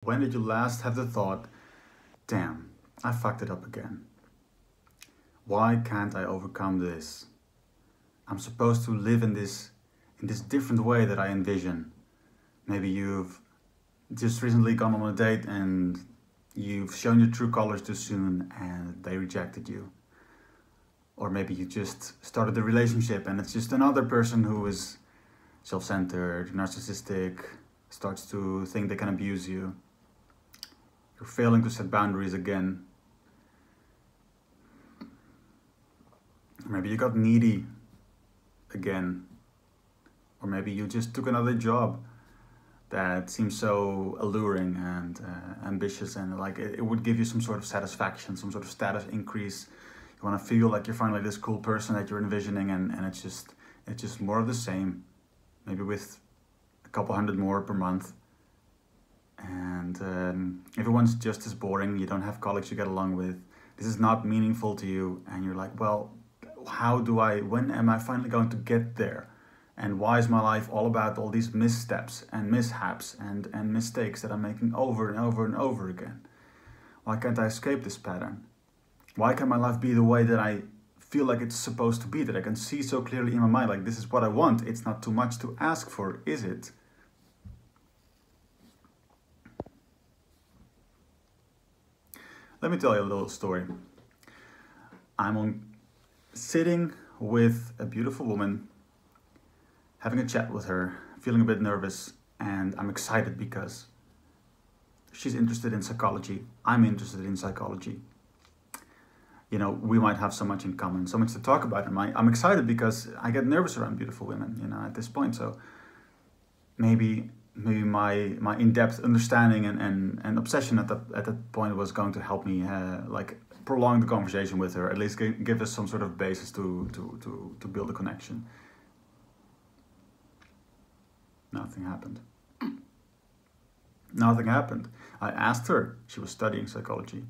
When did you last have the thought, damn, I fucked it up again? Why can't I overcome this? I'm supposed to live in this different way that I envision. Maybe you've just recently gone on a date and you've shown your true colors too soon and they rejected you. Or maybe you just started a relationship and it's just another person who is self-centered, narcissistic, starts to think they can abuse you. You're failing to set boundaries again. Maybe you got needy again. Or maybe you just took another job that seems so alluring and ambitious, and like it would give you some sort of satisfaction, some sort of status increase. You want to feel like you're finally this cool person that you're envisioning, and it's just more of the same, maybe with a couple hundred more per month. And everyone's just as boring. You don't have colleagues you get along with. This is not meaningful to you, and you're like, well, when am I finally going to get there? And why is my life all about all these missteps and mishaps and mistakes that I'm making over and over and over again? Why can't I escape this pattern? Why can't my life be the way that I feel like it's supposed to be, that I can see so clearly in my mind, like this is what I want. It's not too much to ask for, is it? Let me tell you a little story. Sitting with a beautiful woman, having a chat with her, feeling a bit nervous, and I'm excited because she's interested in psychology. I'm interested in psychology. You know, we might have so much in common, so much to talk about. And I'm excited because I get nervous around beautiful women, at this point. So maybe my in-depth understanding and obsession at that point was going to help me prolong the conversation with her, at least give us some sort of basis to build a connection. Nothing happened. Nothing happened. I asked her, she was studying psychology,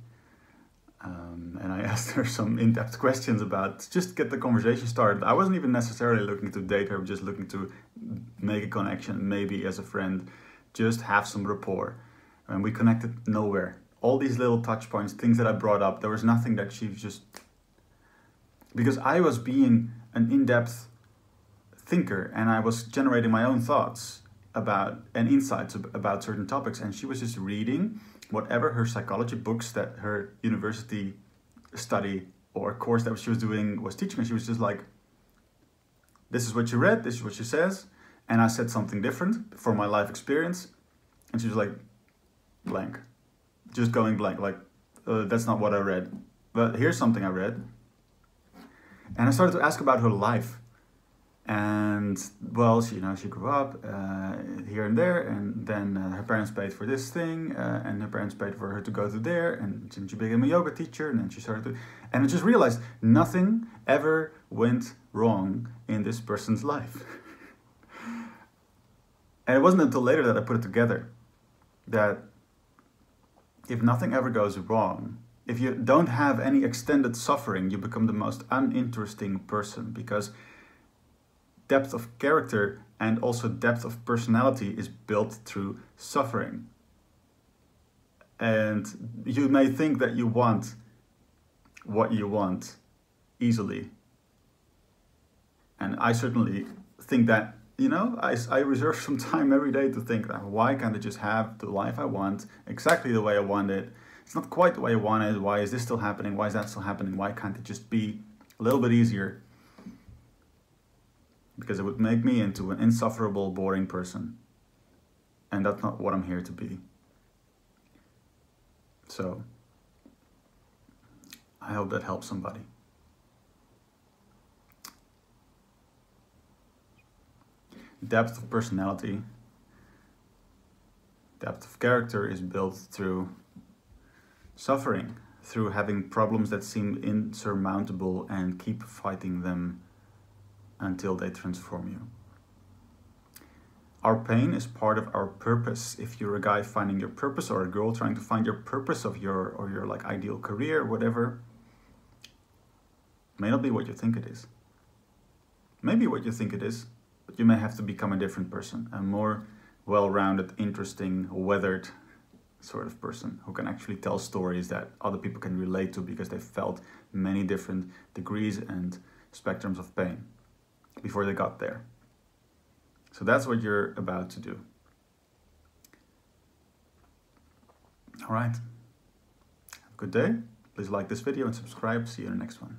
and I asked her some in-depth questions about just get the conversation started. I wasn't even necessarily looking to date her, just looking to make a connection, maybe as a friend, just have some rapport. And we connected nowhere. All these little touch points, things that I brought up, there was nothing that she just... Because I was being an in-depth thinker and I was generating my own thoughts about and insights about certain topics, and she was just reading whatever her psychology books that her university study or course that she was doing was teaching, and she was just like, this is what you read, this is what she says, and I said something different for my life experience, and she was like, blank, just going blank, like, that's not what I read, but here's something I read. And I started to ask about her life. And well, she grew up here and there, and then her parents paid for this thing, and her parents paid for her to go to there, and then she became a yoga teacher, and then she started to, and I just realized nothing ever went wrong in this person's life. And it wasn't until later that I put it together, that if nothing ever goes wrong, if you don't have any extended suffering, you become the most uninteresting person, because depth of character and also depth of personality is built through suffering. And you may think that you want what you want easily. And I certainly think that, I reserve some time every day to think that why can't I just have the life I want, exactly the way I want it? It's not quite the way I want it. Why is this still happening? Why is that still happening? Why can't it just be a little bit easier? Because it would make me into an insufferable, boring person. And that's not what I'm here to be. So, I hope that helps somebody. Depth of personality, depth of character is built through suffering, through having problems that seem insurmountable and keep fighting them until they transform you. Our pain is part of our purpose. If you're a guy finding your purpose, or a girl trying to find your purpose of your like ideal career, whatever, may not be what you think it is. Maybe what you think it is, but you may have to become a different person, a more well-rounded, interesting, weathered sort of person who can actually tell stories that other people can relate to because they felt many different degrees and spectrums of pain before they got there. So that's what you're about to do. All right. Have a good day. Please like this video and subscribe. See you in the next one.